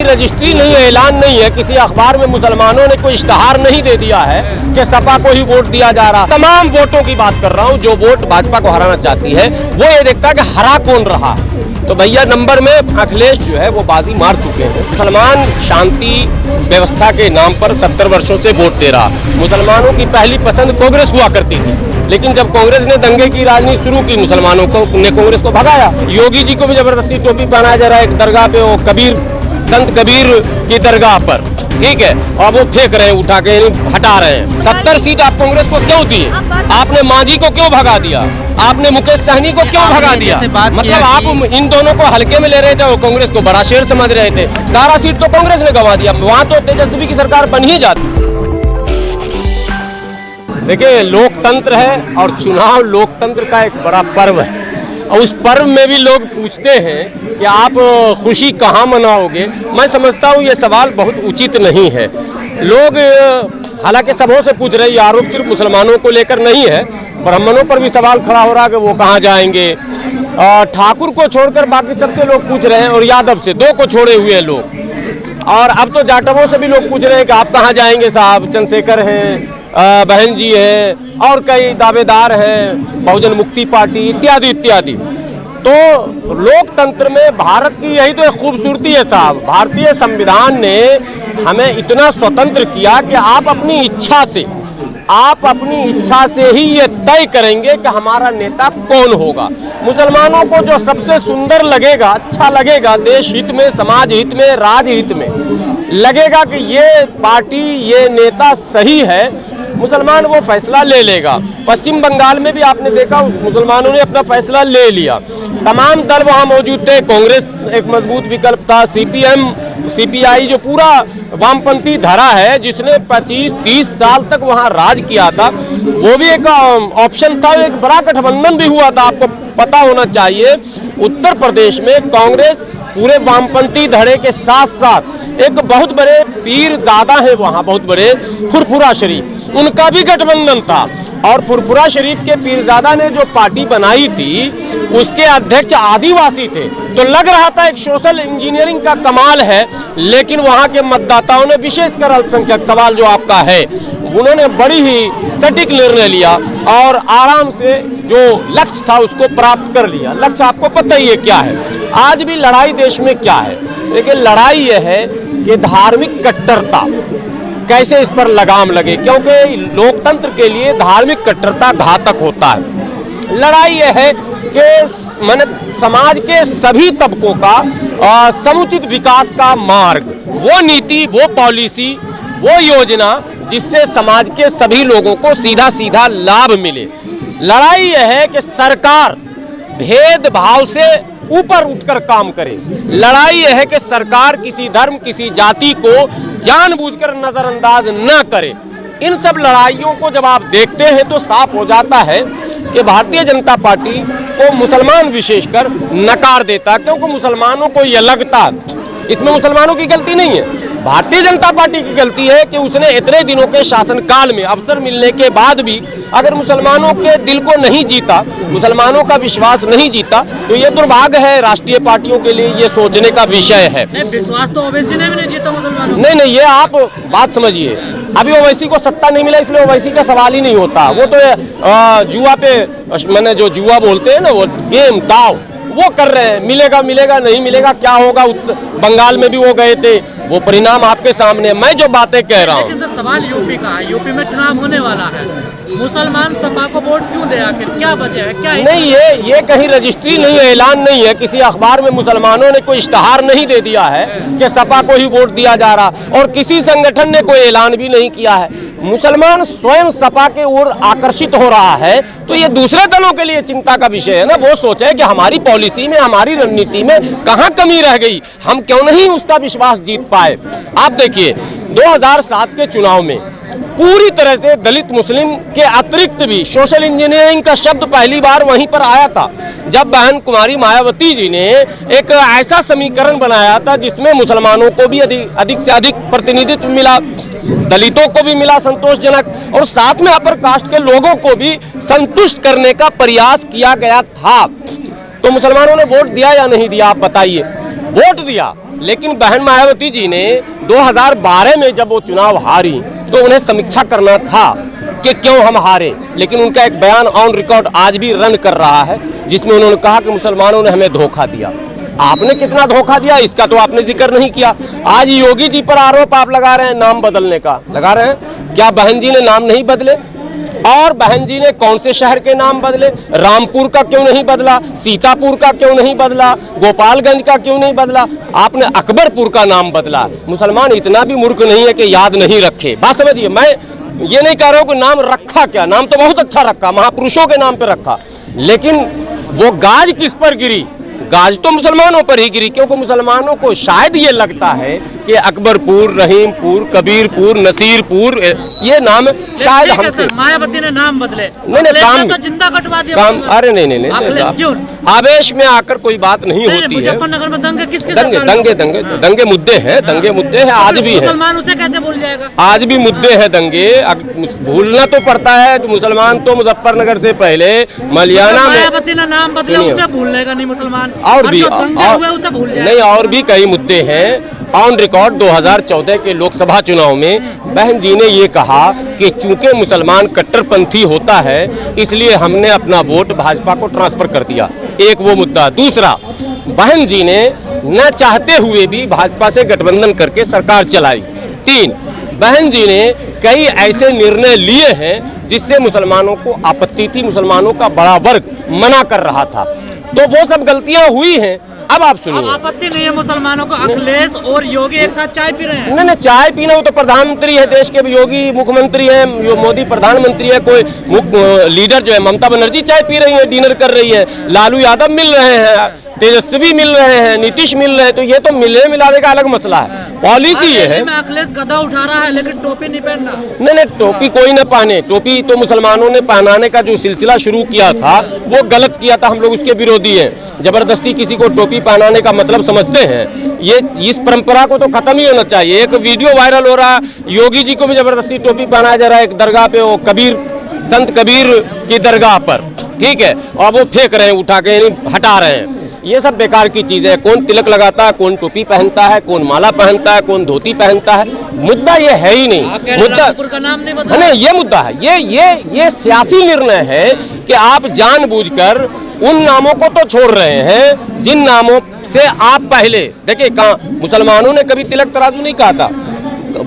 Registry नहीं है, ऐलान नहीं है, किसी अखबार में मुसलमानों ने कोई इश्तहार नहीं दे दिया है कि सपा को ही वोट दिया जा रहा। तमाम वोटों की बात कर रहा हूं, जो वोट भाजपा को हराना चाहती है वो ये देखता है कि हरा कौन रहा। तो भैया नंबर में अखिलेश जो है वो बाजी मार चुके हैं। मुसलमान शांति व्यवस्था के नाम पर 70 वर्षों से वोट दे रहा। मुसलमानों की पहली पसंद कांग्रेस हुआ करती थी, लेकिन जब कांग्रेस ने दंगे की राजनीति शुरू की, मुसलमानों को ने कांग्रेस को भगाया। योगी जी को भी जबरदस्ती टोपी पहनाया जा रहा है एक दरगाह पे, वो कबीर संत कबीर की दरगाह पर, ठीक है, और वो फेंक रहे हैं, उठा के हटा रहे हैं। 70 सीट आप कांग्रेस को क्यों दिए? आपने मांझी को क्यों भगा दिया? आपने मुकेश सहनी को क्यों भगा दिया? मतलब आप इन दोनों को हल्के में ले रहे थे और कांग्रेस को बड़ा शेर समझ रहे थे। सारा सीट तो कांग्रेस ने गंवा दिया, वहां तो तेजस्वी की सरकार बन ही जाती। देखिए, लोकतंत्र है और चुनाव लोकतंत्र का एक बड़ा पर्व है, और उस पर्व में भी लोग पूछते हैं कि आप खुशी कहाँ मनाओगे। मैं समझता हूँ ये सवाल बहुत उचित नहीं है। लोग हालांकि सबों से पूछ रहे हैं, आरोप सिर्फ मुसलमानों को लेकर नहीं है, ब्राह्मणों पर भी सवाल खड़ा हो रहा है कि वो कहाँ जाएंगे। ठाकुर को छोड़कर बाकी सबसे लोग पूछ रहे हैं, और यादव से, दो को छोड़े हुए लोग। और अब तो जाटवों से भी लोग पूछ रहे हैं कि आप कहाँ जाएंगे साहब। चंद्रशेखर हैं, बहन जी है, और कई दावेदार हैं, बहुजन मुक्ति पार्टी इत्यादि इत्यादि। तो लोकतंत्र में भारत की यही तो एक खूबसूरती है साहब। भारतीय संविधान ने हमें इतना स्वतंत्र किया कि आप अपनी इच्छा से ही ये तय करेंगे कि हमारा नेता कौन होगा। मुसलमानों को जो सबसे सुंदर लगेगा, अच्छा लगेगा, देश हित में, समाज हित में, राज्य हित में लगेगा कि ये पार्टी, ये नेता सही है, मुसलमान वो फैसला ले लेगा। पश्चिम बंगाल में भी आपने देखा, उस मुसलमानों ने अपना फैसला ले लिया। तमाम दल वहां मौजूद थे, कांग्रेस एक मजबूत विकल्प था, सीपीएम, सीपीआई जो पूरा वामपंथी धरा है, जिसने 25-30 साल तक वहां राज किया था, वो भी एक ऑप्शन था। एक बड़ा गठबंधन भी हुआ था, आपको पता होना चाहिए। उत्तर प्रदेश में कांग्रेस पूरे वामपंथी धड़े के साथ साथ एक बहुत बड़े पीरजादा है वहां, बहुत बड़े फुरफुरा शरीफ, उनका भी गठबंधन था। और फुरफुरा शरीफ के पीरजादा ने जो पार्टी बनाई थी, उसके अध्यक्ष आदिवासी थे। तो लग रहा था एक सोशल इंजीनियरिंग का कमाल है, लेकिन वहां के मतदाताओं ने, विशेषकर अल्पसंख्यक सवाल जो आपका है, उन्होंने बड़ी ही सटीक निर्णय लिया और आराम से जो लक्ष्य था उसको प्राप्त कर लिया। लक्ष्य आपको पता ही है क्या है। आज भी लड़ाई देश में क्या है, लेकिन लड़ाई यह है कि धार्मिक कट्टरता कैसे इस पर लगाम लगे, क्योंकि लोकतंत्र के लिए धार्मिक कट्टरता घातक होता है। लड़ाई यह है कि माने समाज के सभी तबकों का समुचित विकास का मार्ग, वो नीति, वो पॉलिसी, वो योजना जिससे समाज के सभी लोगों को सीधा सीधा लाभ मिले। लड़ाई यह है कि सरकार भेदभाव से ऊपर उठकर काम करे। लड़ाई यह है कि सरकार किसी धर्म, किसी जाति को जानबूझकर नजरअंदाज न करे। इन सब लड़ाइयों को जब आप देखते हैं तो साफ हो जाता है कि भारतीय जनता पार्टी को मुसलमान विशेषकर नकार देता, क्योंकि मुसलमानों को यह लगता, इसमें मुसलमानों की गलती नहीं है, भारतीय जनता पार्टी की गलती है कि उसने इतने दिनों के शासनकाल में अवसर मिलने के बाद भी अगर मुसलमानों के दिल को नहीं जीता, मुसलमानों का विश्वास नहीं जीता, तो ये दुर्भाग्य है राष्ट्रीय पार्टियों के लिए, ये सोचने का विषय है। विश्वास तो ओवैसी ने भी नहीं जीता मुसलमानों। नहीं, ये आप बात समझिए। अभी ओवैसी को सत्ता नहीं मिला, इसलिए ओवैसी का सवाल ही नहीं होता। वो तो जुआ पे, मैंने जो जुआ बोलते हैं ना, वो गेम दाव वो कर रहे हैं। मिलेगा नहीं मिलेगा, क्या होगा। बंगाल में भी वो गए थे, वो परिणाम आपके सामने। मैं जो बातें कह रहा हूँ, लेकिन सवाल यूपी का है, यूपी में चुनाव होने वाला है, मुसलमान सपा को वोट क्यों दे? आखिर क्या वजह है? क्या नहीं, ये कहीं रजिस्ट्री नहीं है, ऐलान नहीं है, किसी अखबार में मुसलमानों ने कोई इश्तहार नहीं दे दिया है कि सपा को ही वोट दिया जा रहा, और किसी संगठन ने कोई ऐलान भी नहीं किया है। मुसलमान स्वयं सपा के ओर आकर्षित हो रहा है, तो ये दूसरे दलों के लिए चिंता का विषय है ना। वो सोचे कि हमारी पॉलिसी में, हमारी रणनीति में कहाँ कमी रह गई, हम क्यों नहीं उसका विश्वास जीत पाए। आप देखिए 2007 के चुनाव में पूरी तरह से दलित मुस्लिम के अतिरिक्त भी सोशल इंजीनियरिंग का शब्द पहली बार वहीं पर आया था, जब बहन कुमारी मायावती जी ने एक ऐसा समीकरण बनाया था जिसमें मुसलमानों को भी अधिक से अधिक प्रतिनिधित्व मिला, दलितों को भी मिला संतोषजनक, और साथ में अपर कास्ट के लोगों को भी संतुष्ट करने का प्रयास किया गया था। तो मुसलमानों ने वोट दिया या नहीं दिया, आप बताइए। वोट दिया, लेकिन बहन मायावती जी ने 2012 में जब वो चुनाव हारी तो उन्हें समीक्षा करना था कि क्यों हम हारे, लेकिन उनका एक बयान ऑन रिकॉर्ड आज भी रन कर रहा है जिसमें उन्होंने कहा कि मुसलमानों ने हमें धोखा दिया। आपने कितना धोखा दिया इसका तो आपने जिक्र नहीं किया। आज योगी जी पर आरोप आप लगा रहे हैं नाम बदलने का, लगा रहे हैं। क्या बहन जी ने नाम नहीं बदले? और बहन जी ने कौन से शहर के नाम बदले? रामपुर का क्यों नहीं बदला? सीतापुर का क्यों नहीं बदला? गोपालगंज का क्यों नहीं बदला? आपने अकबरपुर का नाम बदला। मुसलमान इतना भी मूर्ख नहीं है कि याद नहीं रखे। बात समझिए, मैं ये नहीं कह रहा हूं कि नाम रखा क्या, नाम तो बहुत अच्छा रखा, महापुरुषों के नाम पे रखा, लेकिन वो गाज किस पर गिरी? गाज तो मुसलमानों पर ही गिरी, क्योंकि मुसलमानों को शायद ये लगता है कि अकबरपुर, रहीमपुर, कबीरपुर, नसीरपुर ये नाम शायद हमसे। मायावती ने नाम बदले, नहीं काम तो जिंदा कटवा दिया काम। अरे नहीं, आवेश में आकर कोई बात नहीं होती है। मुजफ्फरनगर में दंगे किसके? दंगे मुद्दे हैं, दंगे मुद्दे हैं, आज भी है। मुसलमान उसे कैसे भूल जाएगा? आज भी मुद्दे हैं दंगे, भूलना तो पड़ता है। मुसलमान तो मुजफ्फरनगर से पहले मलियाना में मायावती ने नाम बदला, उसे भूलने का नहीं मुसलमान। और भी उसे भूल जाए। नहीं, और भी कई मुद्दे हैं। ऑन रिकॉर्ड 2014 के लोकसभा चुनाव में बहन जी ने ये कहा कि चूंकि मुसलमान कट्टरपंथी होता है इसलिए हमने अपना वोट भाजपा को ट्रांसफर कर दिया। एक वो मुद्दा। दूसरा, बहन जी ने न चाहते हुए भी भाजपा से गठबंधन करके सरकार चलाई। 3, बहन जी ने कई ऐसे निर्णय लिए हैं जिससे मुसलमानों को आपत्ति थी, मुसलमानों का बड़ा वर्ग मना कर रहा था, तो वो सब गलतियां हुई हैं। अब आप सुनिए, आपत्ति नहीं है मुसलमानों को अखिलेश और योगी एक साथ चाय पी रहे हैं? नहीं, चाय पीना, वो तो प्रधानमंत्री है देश के, योगी मुख्यमंत्री है, मोदी प्रधानमंत्री है, कोई लीडर जो है ममता बनर्जी चाय पी रही है, डिनर कर रही है, लालू यादव मिल रहे हैं, तेजस्वी मिल रहे हैं, नीतीश मिल रहे हैं, तो ये तो मिलने मिलाने का अलग मसला है। पॉलिसी ये है। अखिलेश गधा उठा रहा है लेकिन टोपी नहीं पहन रहा। नहीं, टोपी कोई न पहने। टोपी तो मुसलमानों ने पहनाने का जो सिलसिला शुरू किया था वो गलत किया था, हम लोग उसके विरोधी हैं। जबरदस्ती किसी को टोपी पहनाने का मतलब समझते हैं, ये इस परंपरा को तो खत्म ही होना चाहिए। एक वीडियो वायरल हो रहा है, योगी जी को भी जबरदस्ती टोपी पहनाया जा रहा है एक दरगाह पे, वो संत कबीर की दरगाह पर, ठीक है, और वो फेंक रहे हैं, उठा के हटा रहे हैं। ये सब बेकार की चीज है। कौन तिलक लगाता है, कौन टोपी पहनता है, कौन माला पहनता है, कौन धोती पहनता है, मुद्दा ये है ही नहीं। मुद्दा का नाम नहीं, ये मुद्दा है। ये सियासी निर्णय है कि आप जानबूझकर उन नामों को तो छोड़ रहे हैं जिन नामों से आप पहले देखिए। मुसलमानों ने कभी तिलक तराजू नहीं कहा था,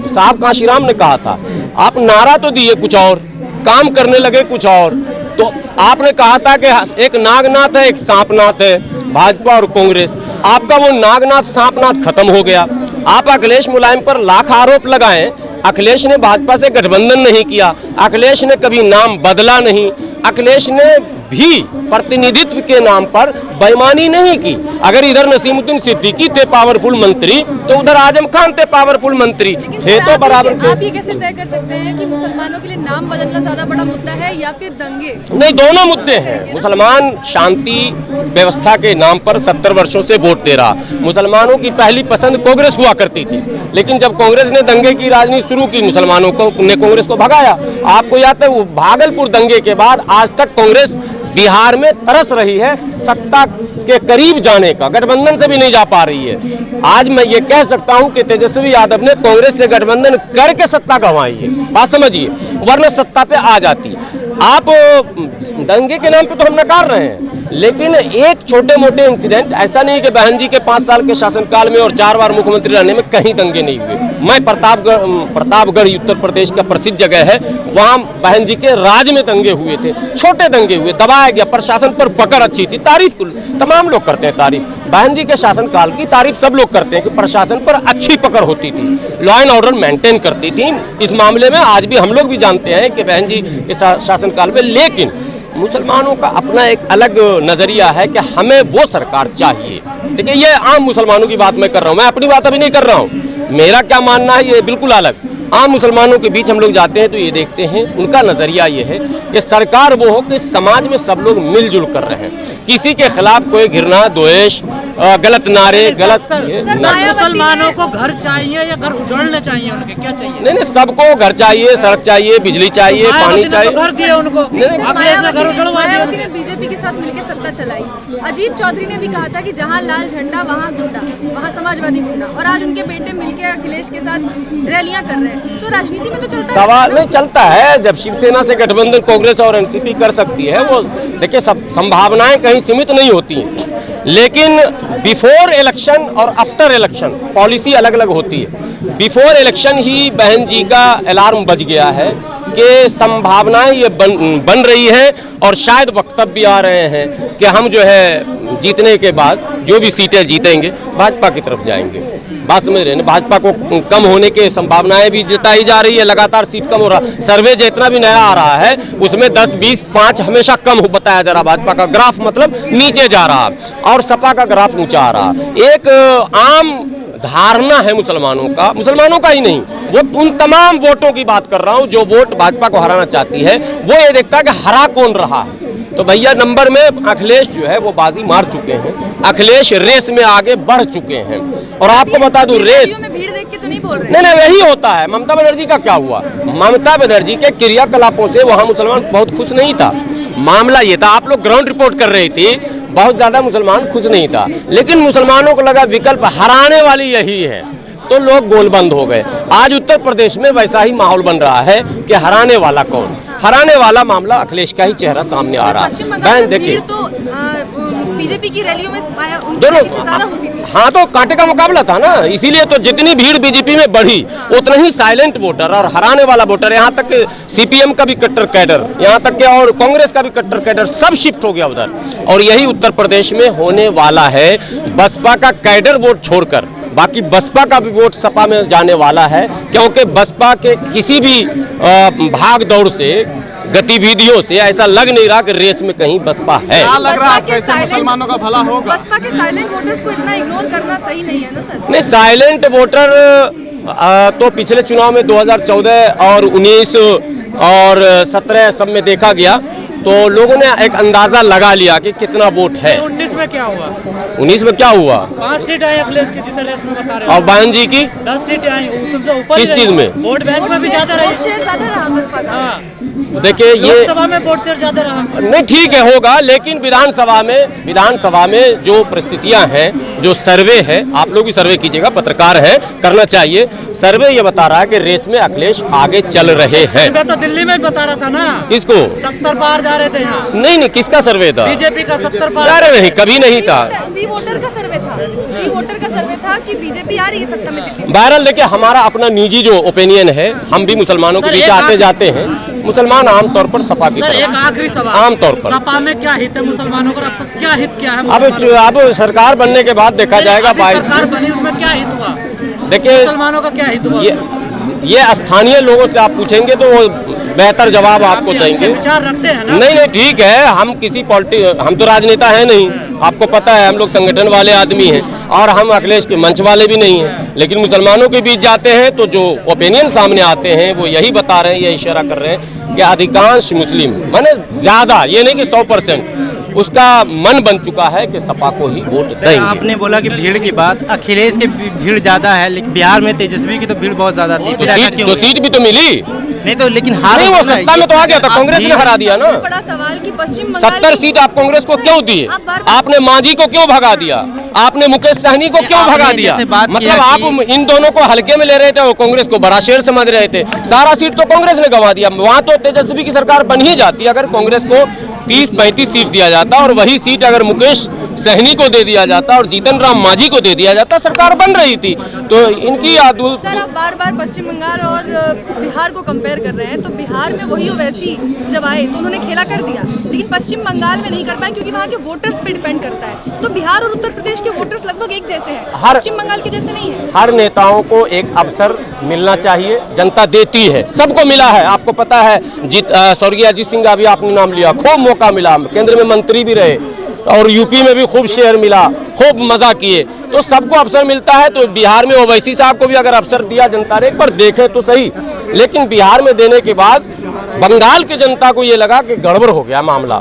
साहब काशीराम ने कहा था। आप नारा तो दिए कुछ और, काम करने लगे कुछ और। तो आपने कहा था कि एक नागनाथ है, एक सांपनाथ है, भाजपा और कांग्रेस। आपका वो नागनाथ सांपनाथ खत्म हो गया। आप अखिलेश मुलायम पर लाख आरोप लगाएं, अखिलेश ने भाजपा से गठबंधन नहीं किया, अखिलेश ने कभी नाम बदला नहीं, अखिलेश ने भी प्रतिनिधित्व के नाम पर बेईमानी नहीं की। अगर इधर नसीमुद्दीन सिद्दीकी थे पावरफुल मंत्री तो उधर आजम खान थे पावरफुल मंत्री, थे तो बराबर के। आप ये कैसे तय कर सकते हैं कि मुसलमानों के लिए नाम बदलना ज्यादा बड़ा मुद्दा है या फिर दंगे? नहीं, दोनों मुद्दे हैं। मुसलमान शांति व्यवस्था के नाम पर 70 वर्षों से वोट दे रहा। मुसलमानों की पहली पसंद कांग्रेस हुआ करती थी, लेकिन जब कांग्रेस ने दंगे की राजनीति शुरू की, मुसलमानों को ने कांग्रेस को भगाया। आपको याद है वो भागलपुर दंगे के बाद आज तक कांग्रेस बिहार में तरस रही है सत्ता के करीब जाने का, गठबंधन से भी नहीं जा पा रही है। आज मैं ये कह सकता हूं कि तेजस्वी यादव ने कांग्रेस से गठबंधन करके सत्ता गंवाई है, बात समझिए, वरना सत्ता पे आ जाती। आप दंगे के नाम पे तो हम नकार रहे हैं, लेकिन एक छोटे मोटे इंसिडेंट, ऐसा नहीं कि बहन जी के 5 साल के शासनकाल में और 4 बार मुख्यमंत्री रहने में कहीं दंगे नहीं हुए। मैं प्रतापगढ़ उत्तर प्रदेश का प्रसिद्ध जगह है, वहां बहन जी के राज में दंगे हुए थे, छोटे दंगे हुए, दबाया गया, प्रशासन पर पकड़ अच्छी थी, तारीफ तमाम लोग करते हैं। तारीफ बहन जी के शासनकाल की तारीफ सब लोग करते हैं कि प्रशासन पर अच्छी पकड़ होती थी, लॉ एंड ऑर्डर मेंटेन करती थी। इस मामले में आज भी हम लोग भी जानते हैं कि बहन जी के शासनकाल में, लेकिन मुसलमानों का अपना एक अलग नजरिया है कि हमें वो सरकार चाहिए। देखिए, ये आम मुसलमानों की बात मैं कर रहा हूँ, मैं अपनी बात अभी नहीं कर रहा हूँ। मेरा क्या मानना है ये बिल्कुल अलग। आम मुसलमानों के बीच हम लोग जाते हैं तो ये देखते हैं, उनका नजरिया ये है कि सरकार वो हो कि समाज में सब लोग मिलजुल कर रहे हैं, किसी के खिलाफ कोई घृणा, द्वेष, गलत नारे, गलत मुसलमानों को घर चाहिए या घर उजाड़ने चाहिए, उनके क्या चाहिए? नहीं, सबको घर चाहिए, सड़क चाहिए, बिजली चाहिए, पानी चाहिए। घर दिए उनको, मायावती ने बीजेपी के साथ मिलकर सत्ता चलाई। अजीत चौधरी ने भी कहा था कि जहां लाल झंडा वहां गुंडा, वहां समाजवादी गुंडा, और आज उनके बेटे मिलकर अखिलेश के साथ रैलियां कर रहे हैं। तो राजनीति में तो चलता है, सवाल नहीं चलता है। जब शिवसेना से गठबंधन कांग्रेस और एनसीपी कर सकती है, वो देखिए सब संभावनाएं कहीं सीमित नहीं होती हैं, लेकिन बिफोर इलेक्शन और आफ्टर इलेक्शन पॉलिसी अलग अलग होती है। बिफोर इलेक्शन ही बहन जी का अलार्म बज गया है कि संभावनाएं ये बन रही है, और शायद वक्तव्य आ रहे हैं कि हम जो है जीतने के बाद जो भी सीटें जीतेंगे भाजपा की तरफ जाएंगे। बात समझ रहे हैं, भाजपा को कम होने की संभावनाएं भी जताई जा रही है, लगातार सीट कम हो रहा। सर्वे जितना भी नया आ रहा है उसमें 10, 20, 5 हमेशा कम हो बताया जा रहा। भाजपा का ग्राफ मतलब नीचे जा रहा और सपा का ग्राफ ऊंचा आ रहा। एक आम धारणा है मुसलमानों का ही नहीं, वो उन तमाम वोटों की बात कर रहा हूं जो वोट भाजपा को हराना चाहती है, वो ये देखता है कि हरा कौन रहा है। तो भैया नंबर में अखिलेश जो है वो बाजी मार चुके हैं, अखिलेश रेस में आगे बढ़ चुके हैं। और आपको बता दूं, रेस में भीड़ देख के तो नहीं बोल रहे। नहीं, वही होता है। ममता बनर्जी का क्या हुआ? ममता बनर्जी के क्रियाकलापों से वहां मुसलमान बहुत खुश नहीं था। मामला ये था, आप लोग ग्राउंड रिपोर्ट कर रही थी, बहुत ज्यादा मुसलमान खुश नहीं था, लेकिन मुसलमानों को लगा विकल्प हराने वाली यही है, तो लोग गोलबंद हो गए। आज उत्तर प्रदेश में वैसा ही माहौल बन रहा है कि हराने वाला कौन? हराने वाला मामला अखिलेश का ही चेहरा सामने आ रहा है। बहन देखिए, तो बीजेपी की रैलियों में दोनों ज्यादा होती थी। हाँ, तो कांटे का मुकाबला था ना, इसीलिए तो जितनी भीड़ बीजेपी में बढ़ी उतना ही साइलेंट वोटर और हराने वाला वोटर, यहाँ तक सीपीएम का भी कट्टर कैडर, यहाँ तक के और कांग्रेस का भी कट्टर कैडर सब शिफ्ट हो गया उधर। और यही उत्तर प्रदेश में होने वाला है। बसपा का कैडर वोट छोड़कर बाकी बसपा का भी वोट सपा में जाने वाला है, क्योंकि बसपा के किसी भी भाग दौड़ से, गतिविधियों से ऐसा लग नहीं रहा कि रेस में कहीं बसपा है। क्या लग रहा है कैसे मुसलमानों का भला होगा? बसपा के साइलेंट वोटर्स को इतना इग्नोर करना सही नहीं है ना सर? नहीं, साइलेंट वोटर तो पिछले चुनाव में 2014 और 19 और 17 सब में देखा गया, तो लोगों ने एक अंदाजा लगा लिया कि कितना वोट है। 19 में क्या हुआ? 19 में क्या हुआ? 5 सीट आई अखिलेश की, जिसे रेस में बता रहे हैं। और बहन जी की 10 सीटें आई, सबसे ऊपर। किस चीज में? वोट बैंक में भी ज्यादा रही। वोट शेयर ज्यादा रहा बसपा का। हाँ, देखिए ये लोकसभा में वोट शेयर ज्यादा रहा। नहीं, ठीक है होगा, लेकिन विधानसभा में जो परिस्थितियां हैं, जो सर्वे है, आप लोग भी सर्वे कीजिएगा, पत्रकार है, करना चाहिए। सर्वे ये बता रहा है कि रेस में अखिलेश आगे चल रहे हैं। मैं तो दिल्ली में बता रहा था ना। किसको? 70 पार जा रहे थे यहाँ। नहीं, किसका सर्वे था? बीजेपी का 70 पार। अरे नहीं, कभी नहीं था। सी वोटर का सर्वे था कि बीजेपी आ रही है सत्ता में दिल्ली में। बहरहाल देखिए, हमारा अपना निजी जो ओपिनियन है, हम भी मुसलमानों के बीच आते जाते हैं। मुसलमान आमतौर पर सपा की सर, एक तरफ, आखिरी सवाल, आमतौर पर सपा में क्या हित है मुसलमानों का? आपको क्या हित क्या है? अब सरकार बनने के बाद देखा जाएगा। सरकार बनी, उसमें क्या हित हुआ? देखिए, मुसलमानों का क्या हित हुआ? ये स्थानीय लोगों से आप पूछेंगे तो वो बेहतर जवाब आपको देंगे। विचार रखते हैं ना? नहीं, ठीक है, हम हम तो राजनेता है नहीं, आपको पता है, हम लोग संगठन वाले आदमी हैं और हम अखिलेश के मंच वाले भी नहीं हैं। लेकिन मुसलमानों के बीच जाते हैं तो जो ओपिनियन सामने आते हैं वो यही बता रहे हैं, ये इशारा कर रहे हैं कि अधिकांश मुस्लिम, माने ज्यादा, ये नहीं कि 100%, उसका मन बन चुका है कि सपा को ही वोट देंगे। आपने बोला कि भीड़ की बात, अखिलेश की भीड़ ज्यादा है, लेकिन बिहार में तेजस्वी की तो भीड़ बहुत ज्यादा थी। तो सीट भी तो मिली नहीं, तो लेकिन हार नहीं, वो सत्ता में तो आ गया था, कांग्रेस ने हरा दिया ना। बड़ा सवाल कि पश्चिम बंगाल 70 सीट आप कांग्रेस को क्यों दिए? आपने मांझी को क्यों भगा दिया? आपने मुकेश सहनी को क्यों भगा दिया? मतलब आप इन दोनों को हल्के में ले रहे थे और कांग्रेस को बड़ा शेर समझ रहे थे। सारा सीट तो कांग्रेस ने गंवा दिया। वहां तो तेजस्वी की सरकार बन ही जाती अगर कांग्रेस को 30-35 सीट दिया जाता, और वही सीट अगर मुकेश सहनी को दे दिया जाता और जीतन राम मांझी को दे दिया जाता, सरकार बन रही थी। तो इनकी सर, आप बार-बार पश्चिम बंगाल और बिहार को कंपेयर कर रहे हैं, तो बिहार में वही वैसी जब आए तो उन्होंने खेला कर दिया, लेकिन पश्चिम बंगाल में नहीं कर पाए क्योंकि वहाँ के वोटर्स पे डिपेंड करता है। तो बिहार और उत्तर प्रदेश के वोटर्स लगभग एक जैसे हैं, पश्चिम बंगाल के जैसे नहीं है। हर नेताओं को एक अवसर मिलना चाहिए, जनता देती है, सबको मिला है। आपको पता है, स्वर्गीय अजीत सिंह का भी आपने नाम लिया, खूब मौका मिला, केंद्र में मंत्री भी रहे, और यूपी में भी खूब शेयर मिला, खूब मजा किए, तो सबको अवसर मिलता है। तो बिहार में ओवैसी साहब को भी अगर अवसर दिया जनता ने, एक बार देखे तो सही, लेकिन बिहार में देने के बाद बंगाल की जनता को ये लगा कि गड़बड़ हो गया मामला,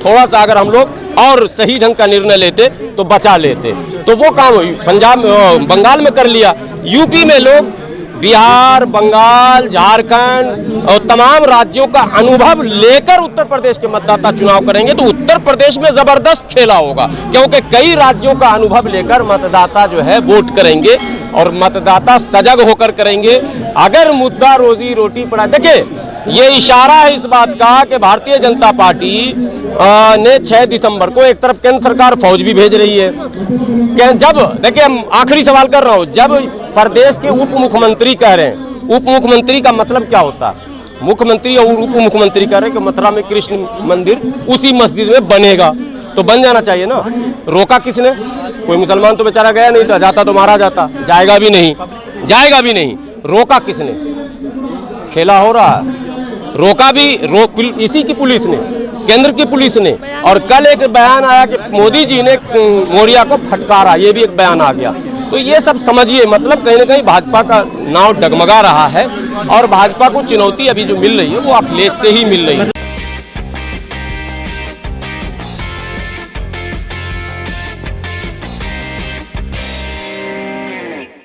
थोड़ा सा अगर हम लोग और सही ढंग का निर्णय लेते तो बचा लेते, तो वो काम पंजाब बंगाल में कर लिया। यूपी में लोग बिहार, बंगाल, झारखंड और तमाम राज्यों का अनुभव लेकर उत्तर प्रदेश के मतदाता चुनाव करेंगे, तो उत्तर प्रदेश में जबरदस्त खेला होगा, क्योंकि कई राज्यों का अनुभव लेकर मतदाता जो है वोट करेंगे और मतदाता सजग होकर करेंगे। अगर मुद्दा रोजी रोटी पड़ा, देखिए ये इशारा है इस बात का कि भारतीय जनता पार्टी ने 6 दिसंबर को एक तरफ केंद्र सरकार फौज भी भेज रही है, जब देखिए आखिरी सवाल कर रहा हूँ, जब प्रदेश के उप मुख्यमंत्री कह रहे हैं, उप मुख्यमंत्री का मतलब क्या होता है, मुख्यमंत्री और उप मुख्यमंत्री कह रहे हैं कि मथुरा में कृष्ण मंदिर उसी मस्जिद में बनेगा, तो बन जाना चाहिए ना, रोका किसने? कोई मुसलमान तो बेचारा गया नहीं था, जाता तो मारा जाता, जाएगा भी नहीं, जाएगा भी नहीं, रोका किसने? खेला हो रहा है, रोका भी इसी की पुलिस ने, केंद्र की पुलिस ने। और कल एक बयान आया कि मोदी जी ने मौर्या को फटकारा, ये भी एक बयान आ गया। तो ये सब समझिए, मतलब कहीं ना कहीं भाजपा का नाव डगमगा रहा है और भाजपा को चुनौती अभी जो मिल रही है वो अखिलेश से ही मिल रही है।